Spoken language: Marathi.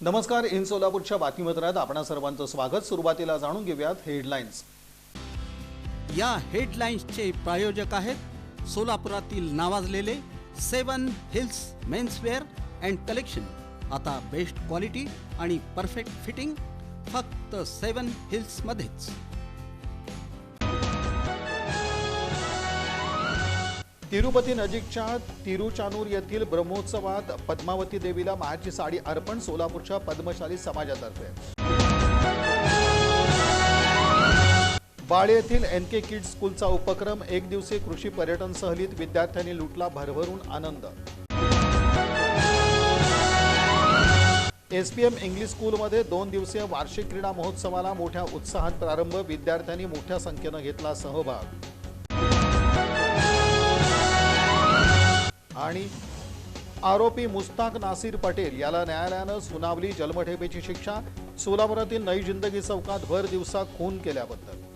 नमस्कार. इन सोलापूरच्या बातमीपत्रात आपणा सर्वांचं स्वागत. सुरुवातीला जाणून घेऊयात हेडलाईन्स. या हेडलाईन्सचे प्रायोजक आहेत सोलापुरातील नावाजलेले 7 हिल्स मेन्सवेअर अँड कलेक्शन. आता बेस्ट क्वालिटी आणि परफेक्ट फिटिंग फक्त 7 हिल्स मध्येच. तिरुपती नजीकच्या तिरुचानूर येथील ब्रह्मोत्सवात पद्मावती देवीला महाची साडी अर्पण सोलापूरच्या पद्मशाली समाजातर्फे. बाळे येथील NK किड्स स्कूलचा उपक्रम. एक दिवसीय कृषी पर्यटन सहलीत विद्यार्थ्यांनी लुटला भरभरून आनंद. SPM इंग्लिश स्कूलमध्ये 2 दिवसीय वार्षिक क्रीडा महोत्सवाला मोठ्या उत्साहात प्रारंभ. विद्यार्थ्यांनी मोठ्या संख्येने घेतला सहभाग. आणि आरोपी मुस्ताक नासिर पटेल याला न्यायालयानं सुनावली जन्मठेपेची शिक्षा. सोलापुरातील नई जिंदगी चौकात भर दिवसा खून केल्याबद्दल.